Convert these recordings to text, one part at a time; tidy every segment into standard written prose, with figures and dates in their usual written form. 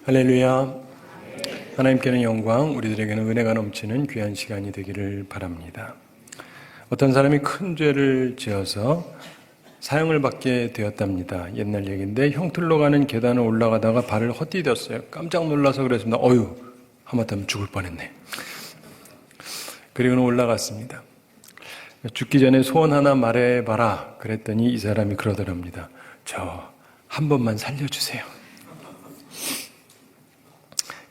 할렐루야. 하나님께는 영광, 우리들에게는 은혜가 넘치는 귀한 시간이 되기를 바랍니다. 어떤 사람이 큰 죄를 지어서 사형을 받게 되었답니다. 옛날 얘기인데 형틀로 가는 계단을 올라가다가 발을 헛디뎠어요. 깜짝 놀라서 그랬습니다. 하마터면 죽을 뻔했네. 그리고는 올라갔습니다. 죽기 전에 소원 하나 말해봐라 그랬더니 이 사람이 그러더랍니다. 저 한 번만 살려주세요.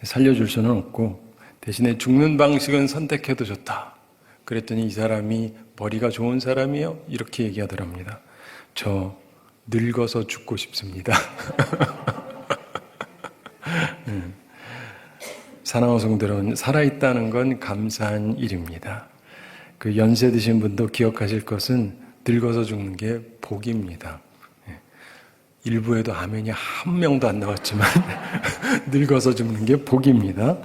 살려줄 수는 없고 대신에 죽는 방식은 선택해도 좋다. 그랬더니 이 사람이 머리가 좋은 사람이요? 이렇게 얘기하더랍니다. 저 늙어서 죽고 싶습니다. 사랑하는 성도들은 살아있다는 건 감사한 일입니다. 그 연세 드신 분도 기억하실 것은 늙어서 죽는 게 복입니다. 일부에도 아멘이 한 명도 안 나왔지만 늙어서 죽는 게 복입니다.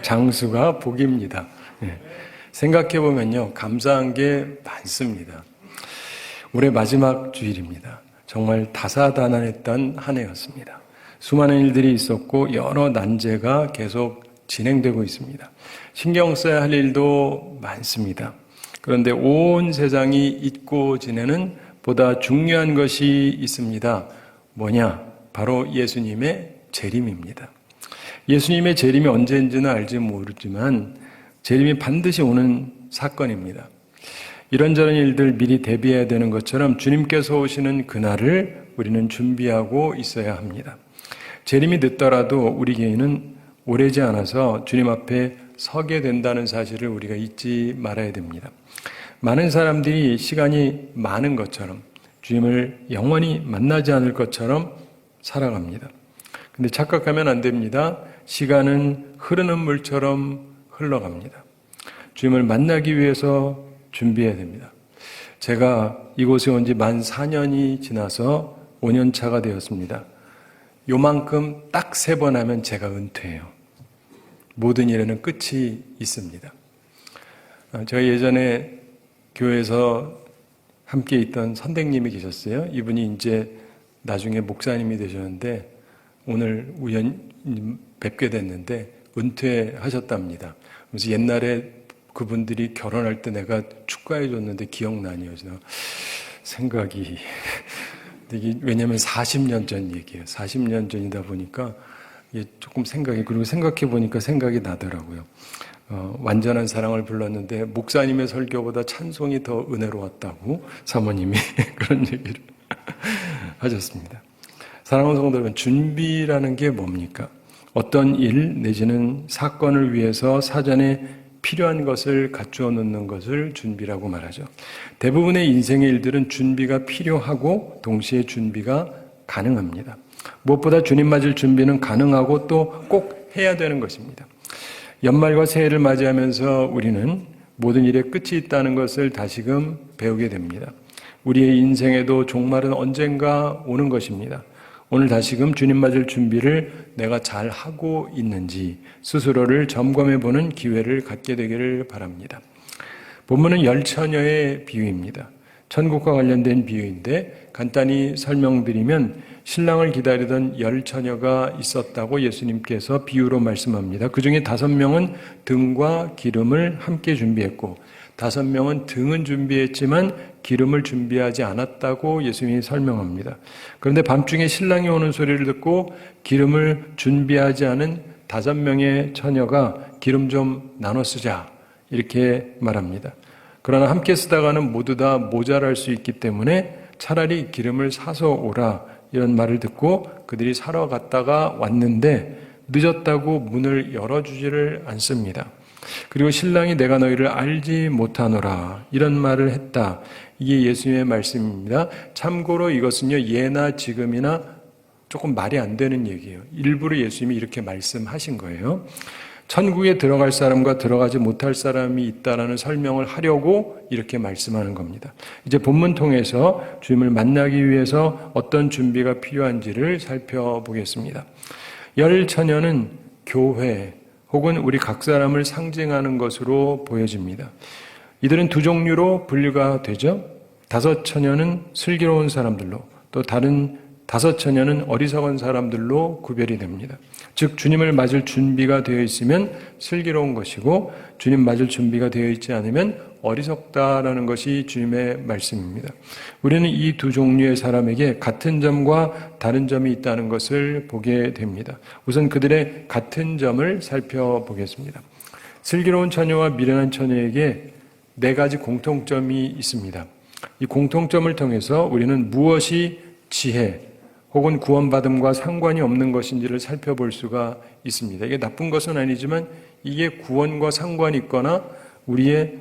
장수가 복입니다. 생각해보면요, 감사한 게 많습니다. 올해 마지막 주일입니다. 정말 다사다난했던 한 해였습니다. 수많은 일들이 있었고 여러 난제가 계속 진행되고 있습니다. 신경 써야 할 일도 많습니다. 그런데 온 세상이 잊고 지내는 보다 중요한 것이 있습니다. 뭐냐? 바로 예수님의 재림입니다. 예수님의 재림이 언제인지는 알지 모르지만 재림이 반드시 오는 사건입니다. 이런저런 일들 미리 대비해야 되는 것처럼 주님께서 오시는 그날을 우리는 준비하고 있어야 합니다. 재림이 늦더라도 우리 개인은 오래지 않아서 주님 앞에 서게 된다는 사실을 우리가 잊지 말아야 됩니다. 많은 사람들이 시간이 많은 것처럼 주님을 영원히 만나지 않을 것처럼 살아갑니다. 근데 착각하면 안 됩니다. 시간은 흐르는 물처럼 흘러갑니다. 주님을 만나기 위해서 준비해야 됩니다. 제가 이곳에 온 지 만 4년이 지나서 5년 차가 되었습니다. 요만큼 딱 3번 하면 제가 은퇴해요. 모든 일에는 끝이 있습니다. 제가 예전에 교회에서 함께 있던 선생님이 계셨어요. 이분이 이제 나중에 목사님이 되셨는데 오늘 우연히 뵙게 됐는데 은퇴하셨답니다. 그래서 옛날에 그분들이 결혼할 때 내가 축가해 줬는데 기억나니요. 생각이 왜냐하면 40년 전 얘기예요. 40년 전이다 보니까 조금 그리고 생각해 보니까 생각이 나더라고요. 완전한 사랑을 불렀는데 목사님의 설교보다 찬송이 더 은혜로웠다고 사모님이 그런 얘기를 하셨습니다. 사랑하는 성도 여러분, 준비라는 게 뭡니까? 어떤 일 내지는 사건을 위해서 사전에 필요한 것을 갖추어 놓는 것을 준비라고 말하죠. 대부분의 인생의 일들은 준비가 필요하고 동시에 준비가 가능합니다. 무엇보다 주님 맞을 준비는 가능하고 또 꼭 해야 되는 것입니다. 연말과 새해를 맞이하면서 우리는 모든 일에 끝이 있다는 것을 다시금 배우게 됩니다. 우리의 인생에도 종말은 언젠가 오는 것입니다. 오늘 다시금 주님 맞을 준비를 내가 잘 하고 있는지 스스로를 점검해 보는 기회를 갖게 되기를 바랍니다. 본문은 열처녀의 비유입니다. 천국과 관련된 비유인데 간단히 설명드리면 신랑을 기다리던 10처녀가 있었다고 예수님께서 비유로 말씀합니다. 그 중에 5명은 등과 기름을 함께 준비했고 5명은 등은 준비했지만 기름을 준비하지 않았다고 예수님이 설명합니다. 그런데 밤중에 신랑이 오는 소리를 듣고 기름을 준비하지 않은 5명의 처녀가 기름 좀 나눠 쓰자 이렇게 말합니다. 그러나 함께 쓰다가는 모두 다 모자랄 수 있기 때문에 차라리 기름을 사서 오라 이런 말을 듣고 그들이 사러 갔다가 왔는데 늦었다고 문을 열어주지를 않습니다. 그리고 신랑이 내가 너희를 알지 못하노라 이런 말을 했다. 이게 예수님의 말씀입니다. 참고로 이것은요 예나 지금이나 조금 말이 안 되는 얘기예요. 일부러 예수님이 이렇게 말씀하신 거예요. 천국에 들어갈 사람과 들어가지 못할 사람이 있다라는 설명을 하려고 이렇게 말씀하는 겁니다. 이제 본문 통해서 주님을 만나기 위해서 어떤 준비가 필요한지를 살펴보겠습니다. 10처녀는 교회 혹은 우리 각 사람을 상징하는 것으로 보여집니다. 이들은 두 종류로 분류가 되죠. 5처녀는 슬기로운 사람들로 또 다른 다섯 처녀는 어리석은 사람들로 구별이 됩니다. 즉 주님을 맞을 준비가 되어 있으면 슬기로운 것이고 주님 맞을 준비가 되어 있지 않으면 어리석다라는 것이 주님의 말씀입니다. 우리는 이 두 종류의 사람에게 같은 점과 다른 점이 있다는 것을 보게 됩니다. 우선 그들의 같은 점을 살펴보겠습니다. 슬기로운 처녀와 미련한 처녀에게 네 가지 공통점이 있습니다. 이 공통점을 통해서 우리는 무엇이 지혜 혹은 구원받음과 상관이 없는 것인지를 살펴볼 수가 있습니다. 이게 나쁜 것은 아니지만 이게 구원과 상관이 있거나 우리의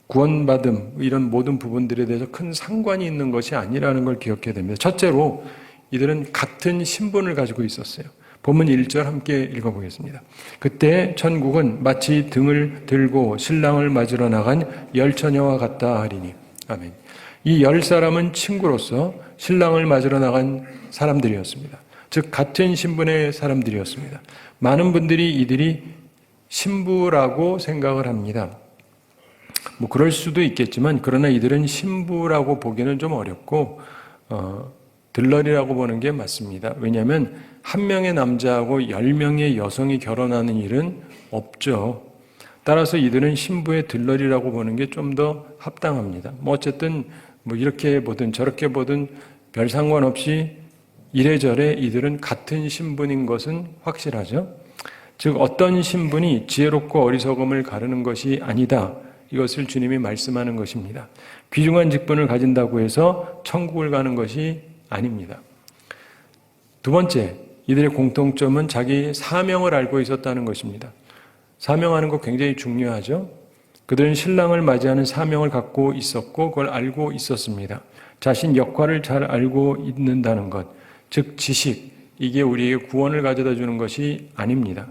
구원받음 이런 모든 부분들에 대해서 큰 상관이 있는 것이 아니라는 걸 기억해야 됩니다. 첫째로 이들은 같은 신분을 가지고 있었어요. 본문 1절 함께 읽어보겠습니다. 그때 천국은 마치 등을 들고 신랑을 맞으러 나간 열 처녀와 같다 하리니. 아멘. 이 열 사람은 친구로서 신랑을 맞으러 나간 사람들이었습니다. 즉 같은 신분의 사람들이었습니다. 많은 분들이 이들이 신부라고 생각을 합니다. 뭐 그럴 수도 있겠지만 그러나 이들은 신부라고 보기는 좀 어렵고 들러리라고 보는 게 맞습니다. 왜냐하면 한 명의 남자하고 10명의 여성이 결혼하는 일은 없죠. 따라서 이들은 신부의 들러리라고 보는 게 좀 더 합당합니다. 뭐 어쨌든 뭐 이렇게 보든 저렇게 보든 별 상관없이 이래저래 이들은 같은 신분인 것은 확실하죠. 즉 어떤 신분이 지혜롭고 어리석음을 가르는 것이 아니다. 이것을 주님이 말씀하는 것입니다. 귀중한 직분을 가진다고 해서 천국을 가는 것이 아닙니다. 두 번째, 이들의 공통점은 자기 사명을 알고 있었다는 것입니다. 사명하는 것 굉장히 중요하죠. 그들은 신랑을 맞이하는 사명을 갖고 있었고 그걸 알고 있었습니다. 자신 역할을 잘 알고 있는다는 것, 즉 지식, 이게 우리에게 구원을 가져다 주는 것이 아닙니다.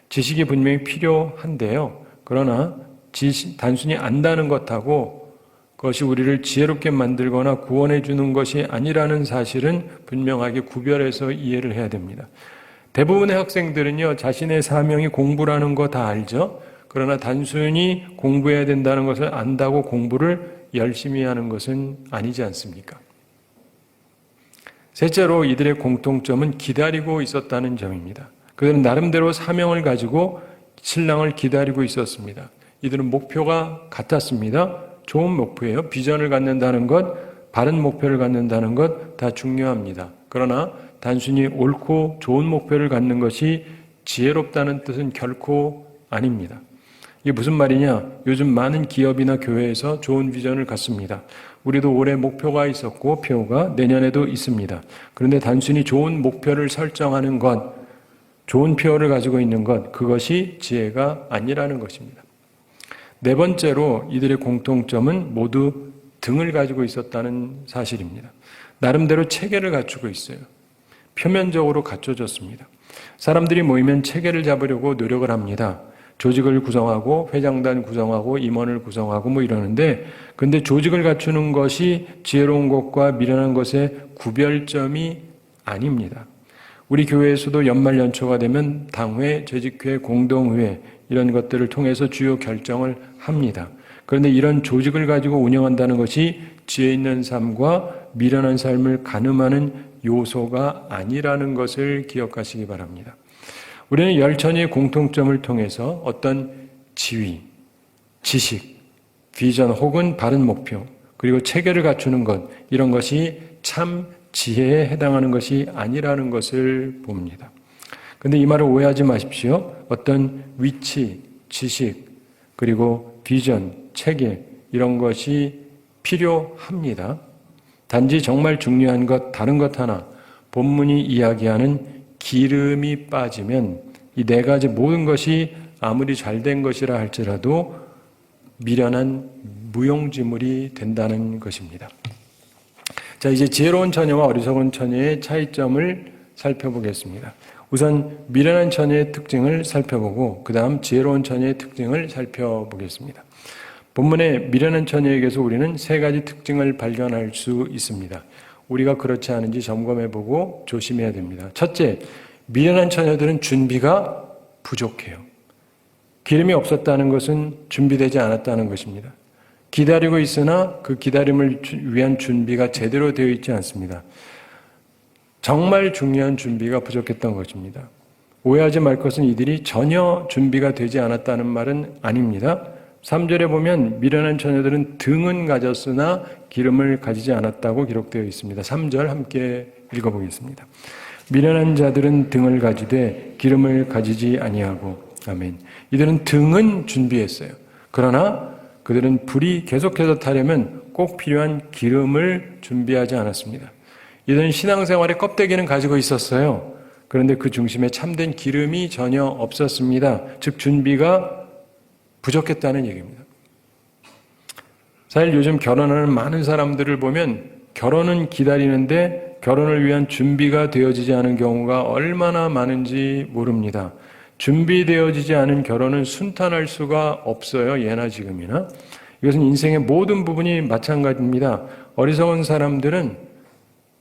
지식이 분명히 필요한데요. 그러나 단순히 안다는 것하고 그것이 우리를 지혜롭게 만들거나 구원해 주는 것이 아니라는 사실은 분명하게 구별해서 이해를 해야 됩니다. 대부분의 학생들은요, 자신의 사명이 공부라는 거 다 알죠? 그러나 단순히 공부해야 된다는 것을 안다고 공부를 열심히 하는 것은 아니지 않습니까? 셋째로 이들의 공통점은 기다리고 있었다는 점입니다. 그들은 나름대로 사명을 가지고 신랑을 기다리고 있었습니다. 이들은 목표가 같았습니다. 좋은 목표예요. 비전을 갖는다는 것, 바른 목표를 갖는다는 것 다 중요합니다. 그러나 단순히 옳고 좋은 목표를 갖는 것이 지혜롭다는 뜻은 결코 아닙니다. 이게 무슨 말이냐? 요즘 많은 기업이나 교회에서 좋은 비전을 갖습니다. 우리도 올해 목표가 있었고 표가 내년에도 있습니다. 그런데 단순히 좋은 목표를 설정하는 것, 좋은 표를 가지고 있는 것, 그것이 지혜가 아니라는 것입니다. 네 번째로 이들의 공통점은 모두 등을 가지고 있었다는 사실입니다. 나름대로 체계를 갖추고 있어요. 표면적으로 갖춰졌습니다. 사람들이 모이면 체계를 잡으려고 노력을 합니다. 조직을 구성하고 회장단 구성하고 임원을 구성하고 뭐 이러는데 근데 조직을 갖추는 것이 지혜로운 것과 미련한 것의 구별점이 아닙니다. 우리 교회에서도 연말 연초가 되면 당회, 재직회, 공동회 이런 것들을 통해서 주요 결정을 합니다. 그런데 이런 조직을 가지고 운영한다는 것이 지혜 있는 삶과 미련한 삶을 가늠하는 요소가 아니라는 것을 기억하시기 바랍니다. 우리는 열 처녀의 공통점을 통해서 어떤 지위, 지식, 비전 혹은 바른 목표, 그리고 체계를 갖추는 것, 이런 것이 참 지혜에 해당하는 것이 아니라는 것을 봅니다. 그런데 이 말을 오해하지 마십시오. 어떤 위치, 지식, 그리고 비전, 체계 이런 것이 필요합니다. 단지 정말 중요한 것, 다른 것 하나, 본문이 이야기하는 기름이 빠지면 이 네 가지 모든 것이 아무리 잘된 것이라 할지라도 미련한 무용지물이 된다는 것입니다. 자, 이제 지혜로운 처녀와 어리석은 처녀의 차이점을 살펴보겠습니다. 우선 미련한 처녀의 특징을 살펴보고 그 다음 지혜로운 처녀의 특징을 살펴보겠습니다. 본문의 미련한 처녀에게서 우리는 세 가지 특징을 발견할 수 있습니다. 우리가 그렇지 않은지 점검해보고 조심해야 됩니다. 첫째, 미련한 처녀들은 준비가 부족해요. 기름이 없었다는 것은 준비되지 않았다는 것입니다. 기다리고 있으나 그 기다림을 위한 준비가 제대로 되어 있지 않습니다. 정말 중요한 준비가 부족했던 것입니다. 오해하지 말 것은 이들이 전혀 준비가 되지 않았다는 말은 아닙니다. 3절에 보면 미련한 처녀들은 등은 가졌으나 기름을 가지지 않았다고 기록되어 있습니다. 3절 함께 읽어보겠습니다. 미련한 자들은 등을 가지되 기름을 가지지 아니하고. 아멘. 이들은 등은 준비했어요. 그러나 그들은 불이 계속해서 타려면 꼭 필요한 기름을 준비하지 않았습니다. 이들은 신앙생활의 껍데기는 가지고 있었어요. 그런데 그 중심에 참된 기름이 전혀 없었습니다. 즉 준비가 부족했다는 얘기입니다. 사실 요즘 결혼하는 많은 사람들을 보면 결혼은 기다리는데 결혼을 위한 준비가 되어지지 않은 경우가 얼마나 많은지 모릅니다. 준비되어지지 않은 결혼은 순탄할 수가 없어요. 예나 지금이나. 이것은 인생의 모든 부분이 마찬가지입니다. 어리석은 사람들은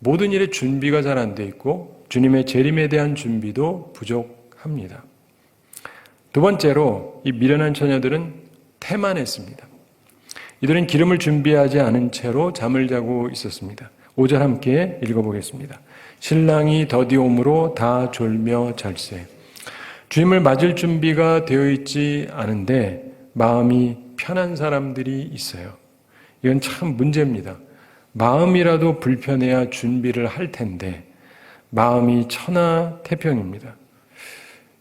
모든 일에 준비가 잘 안 돼 있고 주님의 재림에 대한 준비도 부족합니다. 두 번째로 이 미련한 처녀들은 태만했습니다. 이들은 기름을 준비하지 않은 채로 잠을 자고 있었습니다. 5절 함께 읽어보겠습니다. 신랑이 더디 오므로 다 졸며 잘세. 주님을 맞을 준비가 되어 있지 않은데 마음이 편한 사람들이 있어요. 이건 참 문제입니다. 마음이라도 불편해야 준비를 할 텐데 마음이 천하태평입니다.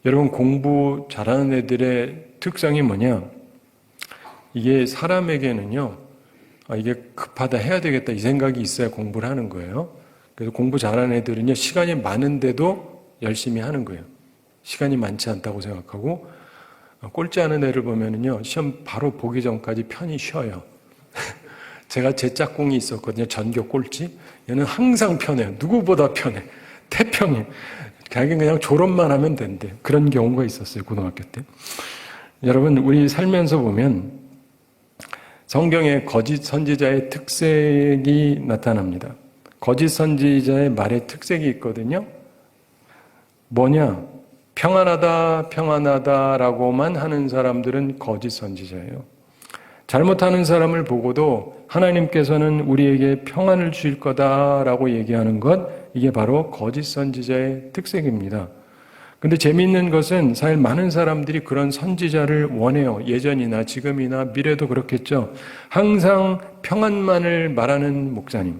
여러분 공부 잘하는 애들의 특성이 뭐냐? 이게 사람에게는요. 이게 급하다 해야 되겠다 이 생각이 있어야 공부를 하는 거예요. 그래서 공부 잘하는 애들은요. 시간이 많은데도 열심히 하는 거예요. 시간이 많지 않다고 생각하고 꼴찌 하는 애를 보면은요. 시험 바로 보기 전까지 편히 쉬어요. 제가 제 짝꿍이 있었거든요. 전교 꼴찌. 얘는 항상 편해요. 누구보다 편해. 태평해. 자기는 그냥 졸업만 하면 된대. 그런 경우가 있었어요. 고등학교 때. 여러분 우리 살면서 보면 성경에 거짓 선지자의 특색이 나타납니다. 거짓 선지자의 말에 특색이 있거든요. 뭐냐? 평안하다, 평안하다라고만 하는 사람들은 거짓 선지자예요. 잘못하는 사람을 보고도 하나님께서는 우리에게 평안을 주실 거다라고 얘기하는 것, 이게 바로 거짓 선지자의 특색입니다. 근데 재미있는 것은 사실 많은 사람들이 그런 선지자를 원해요. 예전이나 지금이나 미래도 그렇겠죠. 항상 평안만을 말하는 목사님.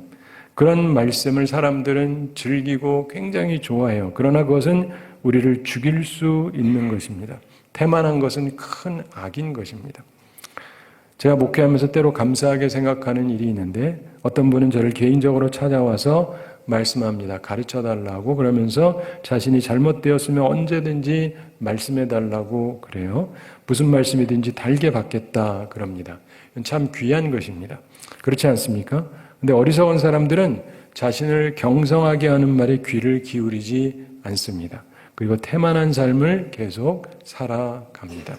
그런 말씀을 사람들은 즐기고 굉장히 좋아해요. 그러나 그것은 우리를 죽일 수 있는 것입니다. 태만한 것은 큰 악인 것입니다. 제가 목회하면서 때로 감사하게 생각하는 일이 있는데 어떤 분은 저를 개인적으로 찾아와서 말씀합니다. 가르쳐달라고 그러면서 자신이 잘못되었으면 언제든지 말씀해달라고 그래요. 무슨 말씀이든지 달게 받겠다 그럽니다. 참 귀한 것입니다. 그렇지 않습니까? 근데 어리석은 사람들은 자신을 경성하게 하는 말에 귀를 기울이지 않습니다. 그리고 태만한 삶을 계속 살아갑니다.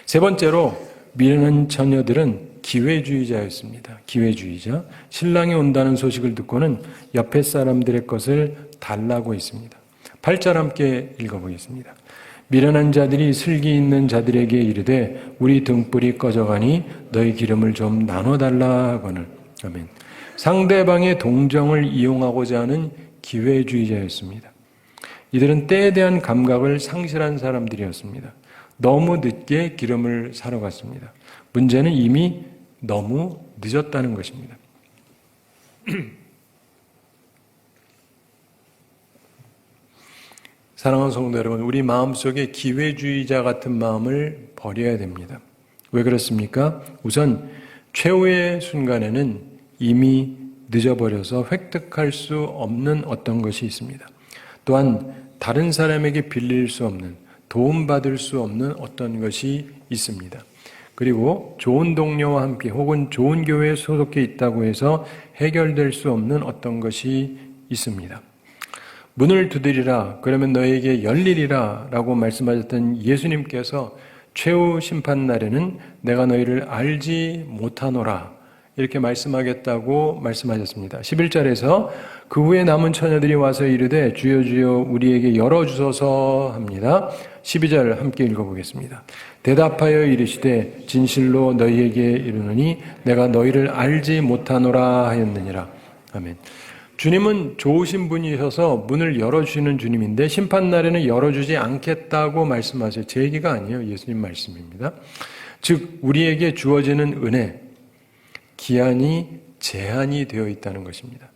세 번째로 미련한 처녀들은 기회주의자였습니다. 기회주의자. 신랑이 온다는 소식을 듣고는 옆에 사람들의 것을 달라고 했습니다. 8절 함께 읽어보겠습니다. 미련한 자들이 슬기 있는 자들에게 이르되 우리 등불이 꺼져가니 너희 기름을 좀 나눠달라 하거늘. 아멘. 상대방의 동정을 이용하고자 하는 기회주의자였습니다. 이들은 때에 대한 감각을 상실한 사람들이었습니다. 너무 늦게 기름을 사러 갔습니다. 문제는 이미 너무 늦었다는 것입니다. 사랑하는 성도 여러분, 우리 마음속에 기회주의자 같은 마음을 버려야 됩니다. 왜 그렇습니까? 우선 최후의 순간에는 이미 늦어버려서 획득할 수 없는 어떤 것이 있습니다. 또한 다른 사람에게 빌릴 수 없는, 도움받을 수 없는 어떤 것이 있습니다. 그리고 좋은 동료와 함께 혹은 좋은 교회에 소속해 있다고 해서 해결될 수 없는 어떤 것이 있습니다. 문을 두드리라 그러면 너에게 열리리라 라고 말씀하셨던 예수님께서 최후 심판날에는 내가 너희를 알지 못하노라 이렇게 말씀하겠다고 말씀하셨습니다. 11절에서 그 후에 남은 처녀들이 와서 이르되 주여 주여 우리에게 열어주소서 합니다. 12절 함께 읽어보겠습니다. 대답하여 이르시되 진실로 너희에게 이르노니 내가 너희를 알지 못하노라 하였느니라. 아멘. 주님은 좋으신 분이셔서 문을 열어주시는 주님인데 심판날에는 열어주지 않겠다고 말씀하세요. 제 얘기가 아니에요. 예수님 말씀입니다. 즉 우리에게 주어지는 은혜, 기한이 제한이 되어 있다는 것입니다.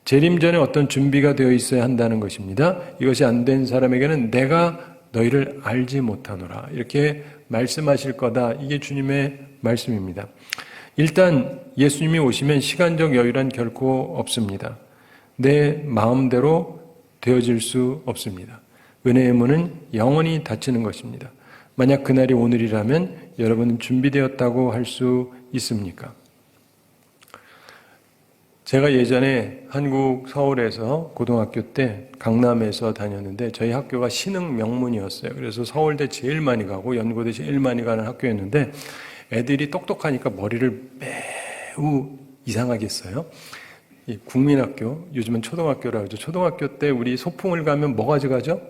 재림 전에 어떤 준비가 되어 있어야 한다는 것입니다. 이것이 안 된 사람에게는 내가 너희를 알지 못하노라 이렇게 말씀하실 거다. 이게 주님의 말씀입니다. 일단 예수님이 오시면 시간적 여유란 결코 없습니다. 내 마음대로 되어질 수 없습니다. 은혜의 문은 영원히 닫히는 것입니다. 만약 그날이 오늘이라면 여러분은 준비되었다고 할 수 있습니까? 제가 예전에 한국 서울에서 고등학교 때 강남에서 다녔는데 저희 학교가 신흥 명문이었어요. 그래서 서울대 제일 많이 가고 연고대 제일 많이 가는 학교였는데 애들이 똑똑하니까 머리를 매우 이상하게 써요. 이 국민학교, 요즘은 초등학교라고 하죠. 초등학교 때 우리 소풍을 가면 뭐 가져가죠?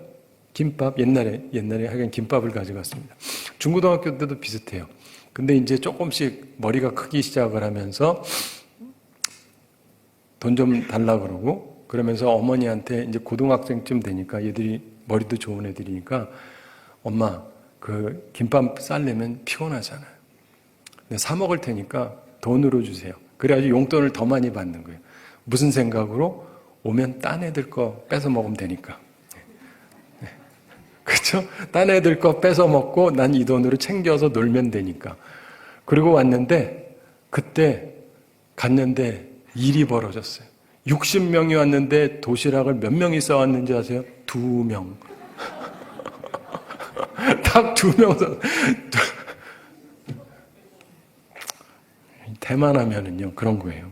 김밥, 옛날에 하긴 김밥을 가져갔습니다. 중고등학교 때도 비슷해요. 근데 이제 조금씩 머리가 크기 시작을 하면서 돈 좀 달라 그러고 그러면서 어머니한테 이제 고등학생쯤 되니까 얘들이 머리도 좋은 애들이니까 엄마 그 김밥 싸려면 피곤하잖아요. 사 먹을 테니까 돈으로 주세요. 그래가지고 용돈을 더 많이 받는 거예요. 무슨 생각으로? 오면 딴 애들 거 뺏어 먹으면 되니까. 그렇죠? 딴 애들 거 뺏어 먹고 난 이 돈으로 챙겨서 놀면 되니까. 그리고 왔는데 그때 갔는데 일이 벌어졌어요. 60명이 왔는데 도시락을 몇 명이 싸왔는지 아세요? 2명. 딱 2명. 대만하면은요 그런 거예요.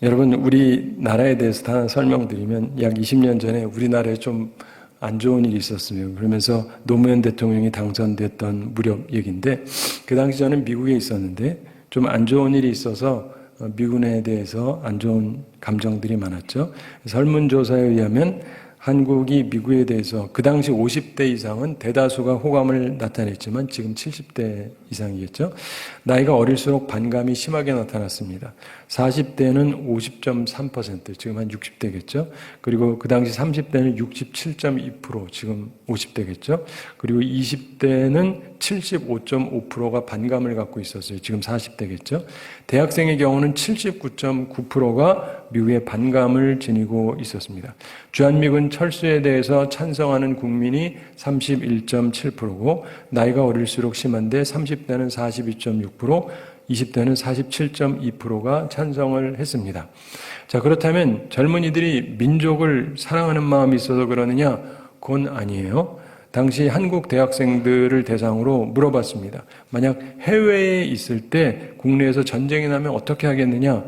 여러분 우리나라에 대해서 다 설명드리면 약 20년 전에 우리나라에 좀 안 좋은 일이 있었으면 그러면서 노무현 대통령이 당선됐던 무렵 얘기인데 그 당시 저는 미국에 있었는데 좀 안 좋은 일이 있어서 미군에 대해서 안 좋은 감정들이 많았죠. 설문조사에 의하면 한국이 미국에 대해서 그 당시 50대 이상은 대다수가 호감을 나타냈지만 지금 70대 이상이겠죠. 나이가 어릴수록 반감이 심하게 나타났습니다. 40대는 50.3%, 지금 한 60대겠죠. 그리고 그 당시 30대는 67.2%, 지금 50대겠죠. 그리고 20대는 75.5%가 반감을 갖고 있었어요. 지금 40대겠죠. 대학생의 경우는 79.9%가 미국의 반감을 지니고 있었습니다. 주한미군 철수에 대해서 찬성하는 국민이 31.7%고 나이가 어릴수록 심한데 30대는 42.6%, 20대는 47.2%가 찬성을 했습니다. 자, 그렇다면 젊은이들이 민족을 사랑하는 마음이 있어서 그러느냐? 그건 아니에요. 당시 한국 대학생들을 대상으로 물어봤습니다. 만약 해외에 있을 때 국내에서 전쟁이 나면 어떻게 하겠느냐?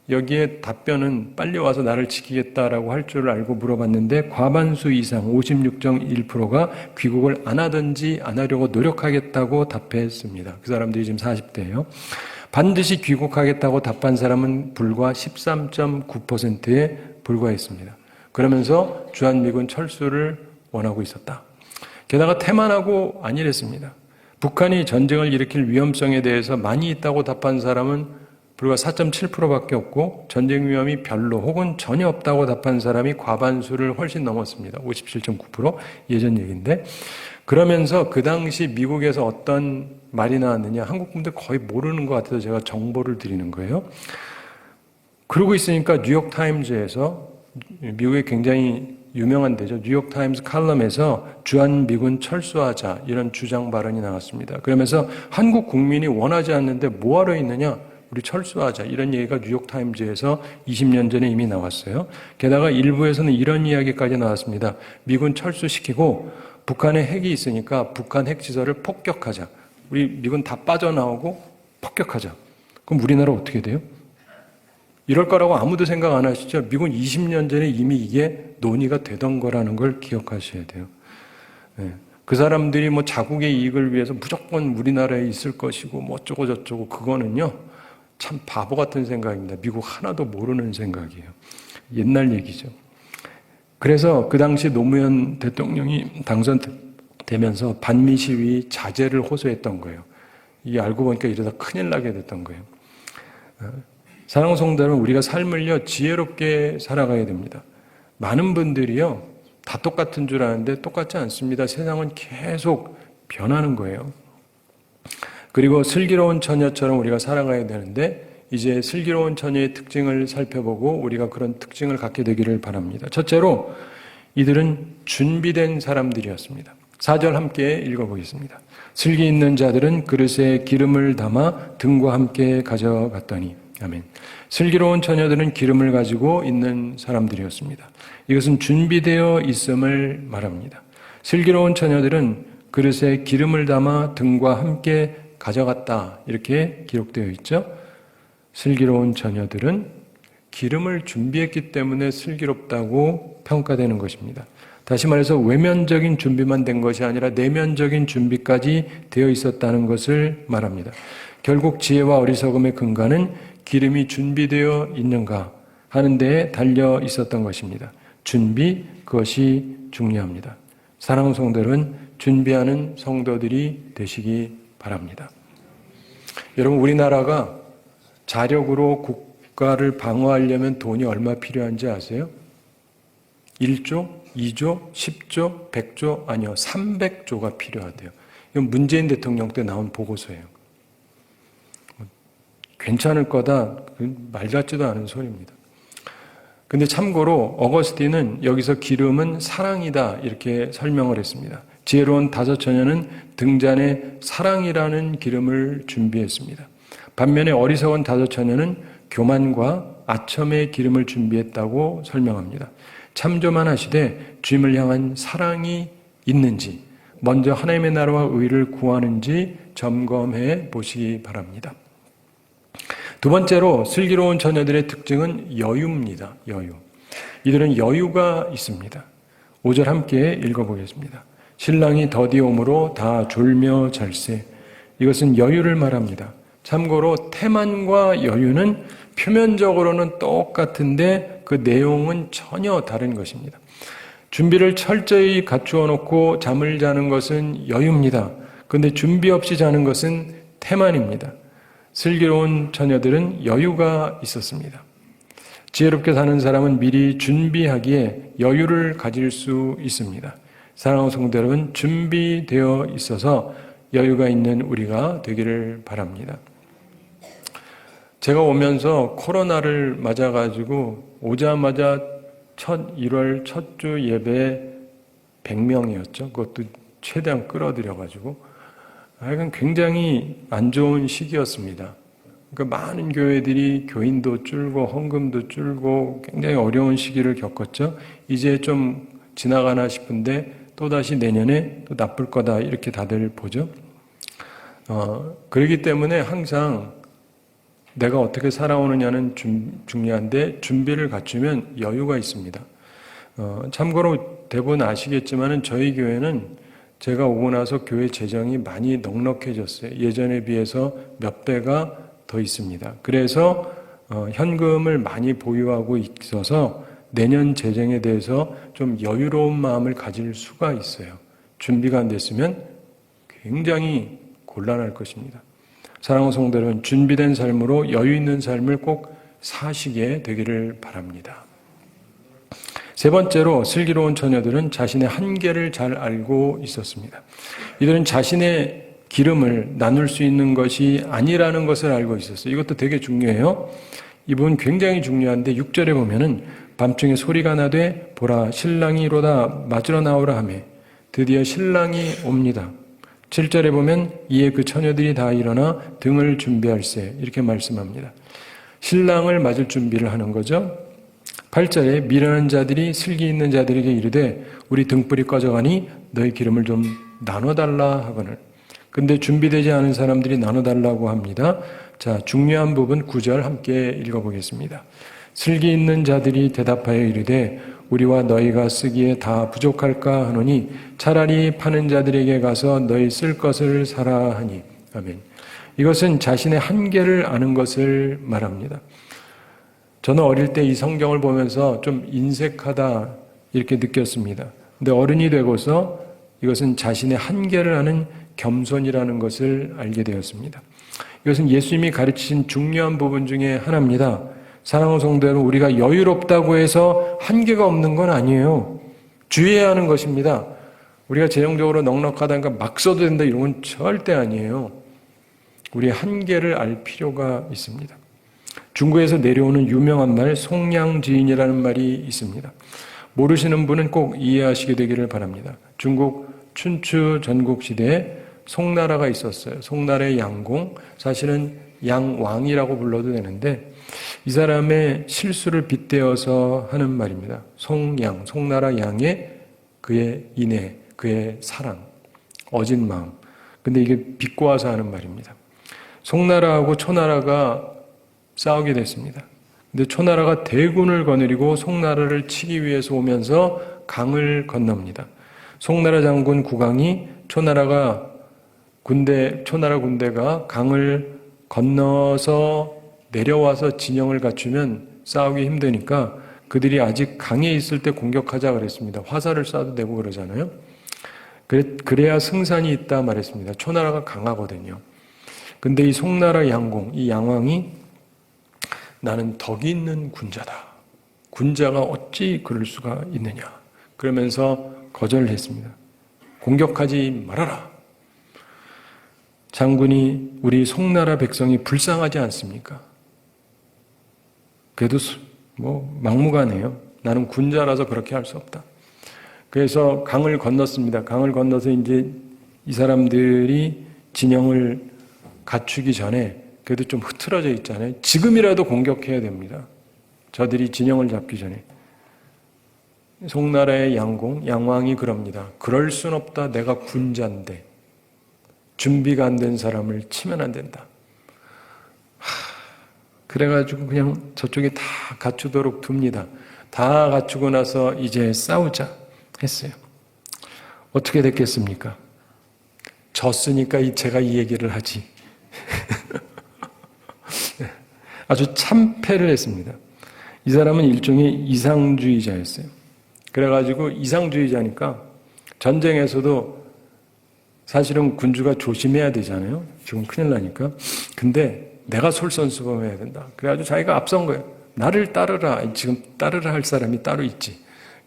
여기에 답변은 빨리 와서 나를 지키겠다라고 할 줄 알고 물어봤는데 과반수 이상 56.1%가 귀국을 안 하든지 안 하려고 노력하겠다고 답했습니다. 그 사람들이 지금 40대예요. 반드시 귀국하겠다고 답한 사람은 불과 13.9%에 불과했습니다. 그러면서 주한미군 철수를 원하고 있었다. 게다가 태만하고 아니랬습니다. 북한이 전쟁을 일으킬 위험성에 대해서 많이 있다고 답한 사람은 불과 4.7%밖에 없고 전쟁 위험이 별로 혹은 전혀 없다고 답한 사람이 과반수를 훨씬 넘었습니다. 57.9%, 예전 얘기인데. 그러면서 그 당시 미국에서 어떤 말이 나왔느냐, 한국 분들 거의 모르는 것 같아서 제가 정보를 드리는 거예요. 그러고 있으니까 뉴욕타임즈에서, 미국의 굉장히 유명한 데죠. 뉴욕타임즈 칼럼에서 주한미군 철수하자 이런 주장 발언이 나왔습니다. 그러면서 한국 국민이 원하지 않는데 뭐하러 있느냐? 우리 철수하자 이런 얘기가 뉴욕타임즈에서 20년 전에 이미 나왔어요. 게다가 일부에서는 이런 이야기까지 나왔습니다. 미군 철수시키고 북한에 핵이 있으니까 북한 핵시설을 폭격하자. 우리 미군 다 빠져나오고 폭격하자. 그럼 우리나라 어떻게 돼요? 이럴 거라고 아무도 생각 안 하시죠? 미군 20년 전에 이미 이게 논의가 되던 거라는 걸 기억하셔야 돼요. 네. 그 사람들이 뭐 자국의 이익을 위해서 무조건 우리나라에 있을 것이고 뭐 어쩌고 저쩌고 그거는요. 참 바보 같은 생각입니다. 미국 하나도 모르는 생각이에요. 옛날 얘기죠. 그래서 그 당시 노무현 대통령이 당선되면서 반미 시위 자제를 호소했던 거예요. 이게 알고 보니까 이러다 큰일 나게 됐던 거예요. 사랑하는 성도 여러분, 우리가 삶을요 지혜롭게 살아가야 됩니다. 많은 분들이요 다 똑같은 줄 아는데 똑같지 않습니다. 세상은 계속 변하는 거예요. 그리고 슬기로운 처녀처럼 우리가 살아가야 되는데 이제 슬기로운 처녀의 특징을 살펴보고 우리가 그런 특징을 갖게 되기를 바랍니다. 첫째로 이들은 준비된 사람들이었습니다. 4절 함께 읽어보겠습니다. 슬기 있는 자들은 그릇에 기름을 담아 등과 함께 가져갔더니 아멘. 슬기로운 처녀들은 기름을 가지고 있는 사람들이었습니다. 이것은 준비되어 있음을 말합니다. 슬기로운 처녀들은 그릇에 기름을 담아 등과 함께 가져갔다 이렇게 기록되어 있죠. 슬기로운 처녀들은 기름을 준비했기 때문에 슬기롭다고 평가되는 것입니다. 다시 말해서 외면적인 준비만 된 것이 아니라 내면적인 준비까지 되어 있었다는 것을 말합니다. 결국 지혜와 어리석음의 근간은 기름이 준비되어 있는가 하는 데에 달려 있었던 것입니다. 준비, 그것이 중요합니다. 사랑하는 성도들은 준비하는 성도들이 되시기 바랍니다. 여러분, 우리나라가 자력으로 국가를 방어하려면 돈이 얼마 필요한지 아세요? 1조, 2조, 10조, 100조, 아니요 300조가 필요하대요. 이건 문재인 대통령 때 나온 보고서예요. 괜찮을 거다, 말 같지도 않은 소리입니다. 근데 참고로 어거스틴은 여기서 기름은 사랑이다 이렇게 설명을 했습니다. 지혜로운 다섯 처녀는 등잔에 사랑이라는 기름을 준비했습니다. 반면에 어리석은 다섯 처녀는 교만과 아첨의 기름을 준비했다고 설명합니다. 참조만 하시되 주님을 향한 사랑이 있는지 먼저 하나님의 나라와 의를 구하는지 점검해 보시기 바랍니다. 두 번째로 슬기로운 처녀들의 특징은 여유입니다. 여유. 이들은 여유가 있습니다. 5절 함께 읽어보겠습니다. 신랑이 더디옴으로 다 졸며 잘세. 이것은 여유를 말합니다. 참고로 태만과 여유는 표면적으로는 똑같은데 그 내용은 전혀 다른 것입니다. 준비를 철저히 갖추어 놓고 잠을 자는 것은 여유입니다. 그런데 준비 없이 자는 것은 태만입니다. 슬기로운 처녀들은 여유가 있었습니다. 지혜롭게 사는 사람은 미리 준비하기에 여유를 가질 수 있습니다. 사랑하는 성도 여러분, 준비되어 있어서 여유가 있는 우리가 되기를 바랍니다. 제가 오면서 코로나를 맞아가지고 오자마자 1월 첫 주 예배 100명이었죠. 그것도 최대한 끌어들여가지고 하여간 굉장히 안 좋은 시기였습니다. 그러니까 많은 교회들이 교인도 줄고 헌금도 줄고 굉장히 어려운 시기를 겪었죠. 이제 좀 지나가나 싶은데 또다시 내년에 또 나쁠 거다 이렇게 다들 보죠. 그렇기 때문에 항상 내가 어떻게 살아오느냐는 중요한데 준비를 갖추면 여유가 있습니다. 참고로 대부분 아시겠지만 저희 교회는 제가 오고 나서 교회 재정이 많이 넉넉해졌어요. 예전에 비해서 몇 배가 더 있습니다. 그래서 현금을 많이 보유하고 있어서 내년 재정에 대해서 좀 여유로운 마음을 가질 수가 있어요. 준비가 안 됐으면 굉장히 곤란할 것입니다. 사랑하는 성도 여러분, 준비된 삶으로 여유 있는 삶을 꼭 사시게 되기를 바랍니다. 세 번째로 슬기로운 처녀들은 자신의 한계를 잘 알고 있었습니다. 이들은 자신의 기름을 나눌 수 있는 것이 아니라는 것을 알고 있었어요. 이것도 되게 중요해요. 이 부분 굉장히 중요한데 6절에 보면은 밤중에 소리가 나되 보라 신랑이 이로다 맞으러 나오라 하매 드디어 신랑이 옵니다. 7절에 보면 이에 그 처녀들이 다 일어나 등을 준비할세 이렇게 말씀합니다. 신랑을 맞을 준비를 하는 거죠. 8절에 미련한 자들이 슬기 있는 자들에게 이르되 우리 등불이 꺼져가니 너희 기름을 좀 나눠달라 하거늘. 근데 준비되지 않은 사람들이 나눠달라고 합니다. 자, 중요한 부분 9절 함께 읽어보겠습니다. 슬기 있는 자들이 대답하여 이르되 우리와 너희가 쓰기에 다 부족할까 하노니 차라리 파는 자들에게 가서 너희 쓸 것을 사라 하니. 아멘. 이것은 자신의 한계를 아는 것을 말합니다. 저는 어릴 때 이 성경을 보면서 좀 인색하다 이렇게 느꼈습니다. 근데 어른이 되고서 이것은 자신의 한계를 아는 겸손이라는 것을 알게 되었습니다. 이것은 예수님이 가르치신 중요한 부분 중에 하나입니다. 사랑하는 성도 여러분, 우리가 여유롭다고 해서 한계가 없는 건 아니에요. 주의해야 하는 것입니다. 우리가 재정적으로 넉넉하다니까 막 써도 된다 이런 건 절대 아니에요. 우리의 한계를 알 필요가 있습니다. 중국에서 내려오는 유명한 말 송량지인이라는 말이 있습니다. 모르시는 분은 꼭 이해하시게 되기를 바랍니다. 중국 춘추 전국시대에 송나라가 있었어요. 송나라의 양공, 사실은 양왕이라고 불러도 되는데 이 사람의 실수를 빗대어서 하는 말입니다. 송양, 송나라 양의 그의 인애, 그의 사랑, 어진 마음. 근데 이게 비꼬아서 하는 말입니다. 송나라하고 초나라가 싸우게 됐습니다. 근데 초나라가 대군을 거느리고 송나라를 치기 위해서 오면서 강을 건넙니다. 송나라 장군 국왕이 초나라 군대가 강을 건너서 내려와서 진영을 갖추면 싸우기 힘드니까 그들이 아직 강에 있을 때 공격하자 그랬습니다. 화살을 쏴도 되고 그러잖아요. 그래야 승산이 있다 말했습니다. 초나라가 강하거든요. 근데 이 송나라 양공, 이 양왕이 나는 덕이 있는 군자다. 군자가 어찌 그럴 수가 있느냐. 그러면서 거절을 했습니다. 공격하지 말아라. 장군이 우리 송나라 백성이 불쌍하지 않습니까? 그래도 막무가내요. 나는 군자라서 그렇게 할 수 없다. 그래서 강을 건넜습니다. 강을 건너서 이제 이 사람들이 진영을 갖추기 전에 그래도 좀 흐트러져 있잖아요. 지금이라도 공격해야 됩니다. 저들이 진영을 잡기 전에. 송나라의 양왕이 그럽니다. 그럴 순 없다. 내가 군자인데. 준비가 안 된 사람을 치면 안 된다. 그래가지고 그냥 저쪽에 다 갖추도록 둡니다. 다 갖추고 나서 이제 싸우자 했어요. 어떻게 됐겠습니까? 졌으니까 제가 이 얘기를 하지. 아주 참패를 했습니다. 이 사람은 일종의 이상주의자였어요. 그래가지고 이상주의자니까 전쟁에서도 사실은 군주가 조심해야 되잖아요. 지금 큰일 나니까. 근데 내가 솔선수범해야 된다. 그래가지고 자기가 앞선 거예요. 나를 따르라. 지금 따르라 할 사람이 따로 있지.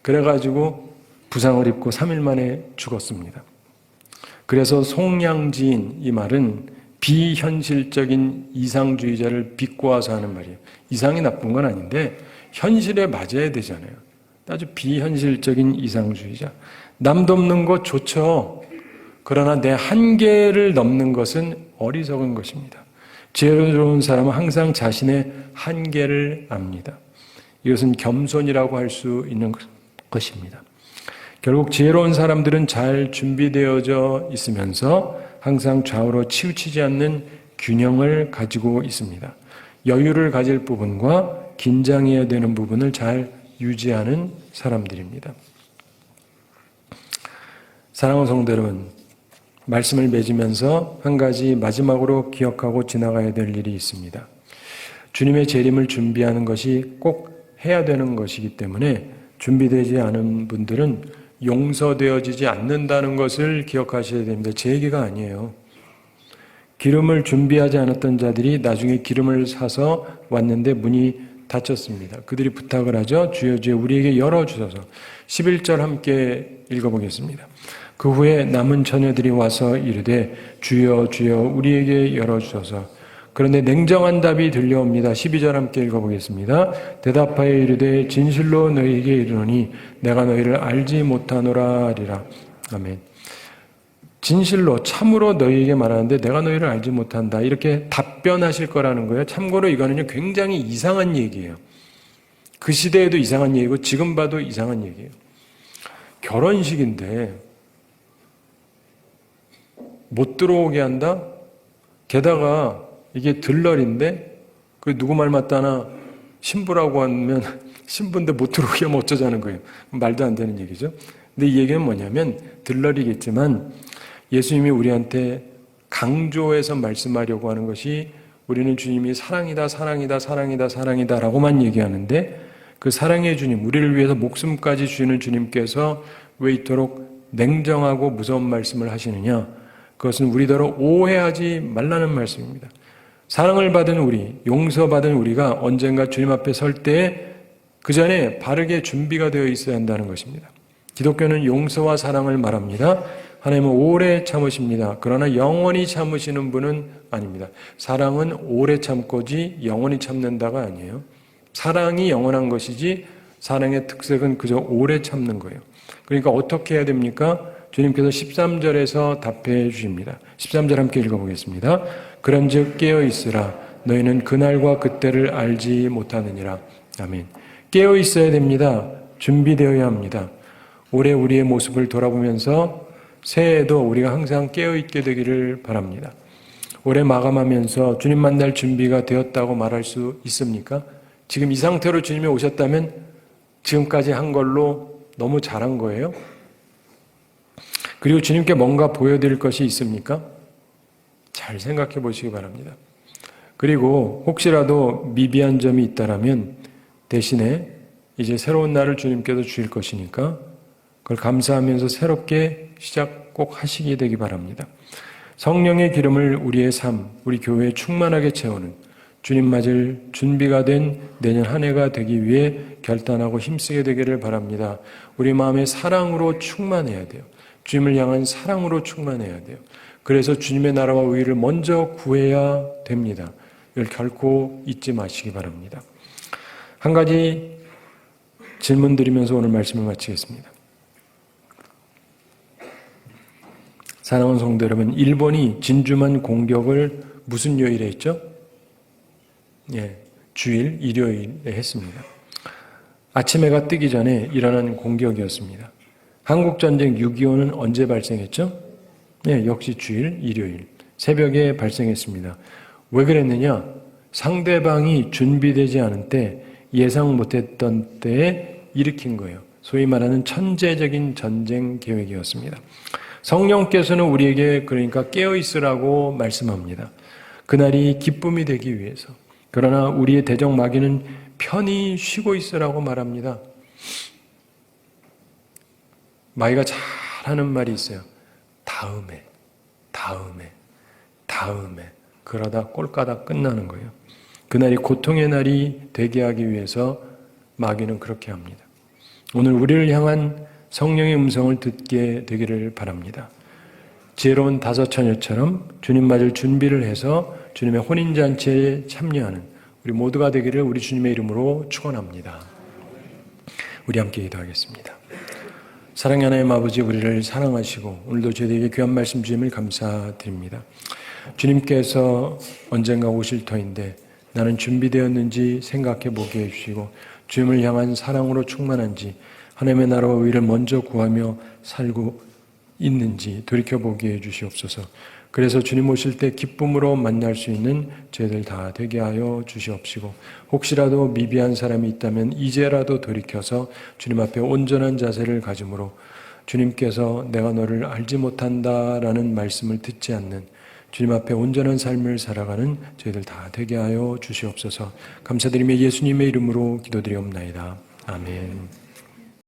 그래가지고 부상을 입고 3일 만에 죽었습니다. 그래서 송량지인 이 말은 비현실적인 이상주의자를 비꼬아서 하는 말이에요. 이상이 나쁜 건 아닌데 현실에 맞아야 되잖아요. 아주 비현실적인 이상주의자. 남 돕는 것 좋죠. 그러나 내 한계를 넘는 것은 어리석은 것입니다. 지혜로운 사람은 항상 자신의 한계를 압니다. 이것은 겸손이라고 할 수 있는 것입니다. 결국 지혜로운 사람들은 잘 준비되어져 있으면서 항상 좌우로 치우치지 않는 균형을 가지고 있습니다. 여유를 가질 부분과 긴장해야 되는 부분을 잘 유지하는 사람들입니다. 사랑하는 성도 여러분, 말씀을 맺으면서 한 가지 마지막으로 기억하고 지나가야 될 일이 있습니다. 주님의 재림을 준비하는 것이 꼭 해야 되는 것이기 때문에 준비되지 않은 분들은 용서되어지지 않는다는 것을 기억하셔야 됩니다. 제 얘기가 아니에요. 기름을 준비하지 않았던 자들이 나중에 기름을 사서 왔는데 문이 닫혔습니다. 그들이 부탁을 하죠. 주여 주여 우리에게 열어주소서. 11절 함께 읽어보겠습니다. 그 후에 남은 처녀들이 와서 이르되 주여 주여 우리에게 열어주소서. 그런데 냉정한 답이 들려옵니다. 12절 함께 읽어보겠습니다. 대답하여 이르되 진실로 너희에게 이르노니 내가 너희를 알지 못하노라 하리라. 아멘. 진실로 참으로 너희에게 말하는데 내가 너희를 알지 못한다. 이렇게 답변하실 거라는 거예요. 참고로 이거는요 굉장히 이상한 얘기예요. 그 시대에도 이상한 얘기고 지금 봐도 이상한 얘기예요. 결혼식인데 못 들어오게 한다? 게다가 이게 들러리인데 그 누구 말 맞다나 신부라고 하면 신부인데 못 들어오게 하면 어쩌자는 거예요. 말도 안 되는 얘기죠. 근데 이 얘기는 뭐냐면 들러리겠지만 예수님이 우리한테 강조해서 말씀하려고 하는 것이 우리는 주님이 사랑이다 사랑이다 사랑이다 사랑이다 라고만 얘기하는데 그 사랑의 주님, 우리를 위해서 목숨까지 주시는 주님께서 왜 이토록 냉정하고 무서운 말씀을 하시느냐? 그것은 우리더러 오해하지 말라는 말씀입니다. 사랑을 받은 우리, 용서받은 우리가 언젠가 주님 앞에 설 때에 그 전에 바르게 준비가 되어 있어야 한다는 것입니다. 기독교는 용서와 사랑을 말합니다. 하나님은 오래 참으십니다. 그러나 영원히 참으시는 분은 아닙니다. 사랑은 오래 참고지 영원히 참는다가 아니에요. 사랑이 영원한 것이지 사랑의 특색은 그저 오래 참는 거예요. 그러니까 어떻게 해야 됩니까? 주님께서 13절에서 답해 주십니다. 13절 함께 읽어보겠습니다. 그런즉 깨어있으라. 너희는 그날과 그때를 알지 못하느니라. 아멘. 깨어 있어야 됩니다. 준비되어야 합니다. 올해 우리의 모습을 돌아보면서 새해에도 우리가 항상 깨어 있게 되기를 바랍니다. 올해 마감하면서 주님 만날 준비가 되었다고 말할 수 있습니까? 지금 이 상태로 주님이 오셨다면 지금까지 한 걸로 너무 잘한 거예요? 그리고 주님께 뭔가 보여드릴 것이 있습니까? 잘 생각해 보시기 바랍니다. 그리고 혹시라도 미비한 점이 있다면 대신에 이제 새로운 날을 주님께서 주실 것이니까 그걸 감사하면서 새롭게 시작 꼭 하시게 되기 바랍니다. 성령의 기름을 우리의 삶, 우리 교회에 충만하게 채우는 주님 맞을 준비가 된 내년 한 해가 되기 위해 결단하고 힘쓰게 되기를 바랍니다. 우리 마음에 사랑으로 충만해야 돼요. 주님을 향한 사랑으로 충만해야 돼요. 그래서 주님의 나라와 의를 먼저 구해야 됩니다. 이걸 결코 잊지 마시기 바랍니다. 한 가지 질문 드리면서 오늘 말씀을 마치겠습니다. 사랑하는 성도 여러분, 일본이 진주만 공격을 무슨 요일에 했죠? 주일, 일요일에 했습니다. 아침 해가 뜨기 전에 일어난 공격이었습니다. 한국전쟁 6.25는 언제 발생했죠? 역시 주일, 일요일, 새벽에 발생했습니다. 왜 그랬느냐? 상대방이 준비되지 않은 때, 예상 못했던 때에 일으킨 거예요. 소위 말하는 천재적인 전쟁 계획이었습니다. 성령께서는 우리에게 그러니까 깨어있으라고 말씀합니다. 그날이 기쁨이 되기 위해서. 그러나 우리의 대적 마귀는 편히 쉬고 있으라고 말합니다. 마귀가 잘하는 말이 있어요. 다음에. 그러다 꼴까다 끝나는 거예요. 그날이 고통의 날이 되게 하기 위해서 마귀는 그렇게 합니다. 오늘 우리를 향한 성령의 음성을 듣게 되기를 바랍니다. 지혜로운 다섯 처녀처럼 주님 맞을 준비를 해서 주님의 혼인잔치에 참여하는 우리 모두가 되기를 우리 주님의 이름으로 축원합니다. 우리 함께 기도하겠습니다. 사랑의 하나님 아버지, 우리를 사랑하시고 오늘도 저희에게 귀한 말씀 주심을 감사드립니다. 주님께서 언젠가 오실 터인데 나는 준비되었는지 생각해 보게 해주시고 주님을 향한 사랑으로 충만한지 하나님의 나라와 의를 먼저 구하며 살고 있는지 돌이켜보게 해주시옵소서. 그래서 주님 오실 때 기쁨으로 만날 수 있는 저희들 다 되게 하여 주시옵시고 혹시라도 미비한 사람이 있다면 이제라도 돌이켜서 주님 앞에 온전한 자세를 가짐으로 주님께서 내가 너를 알지 못한다라는 말씀을 듣지 않는 주님 앞에 온전한 삶을 살아가는 저희들 다 되게 하여 주시옵소서. 감사드리며 예수님의 이름으로 기도드리옵나이다. 아멘.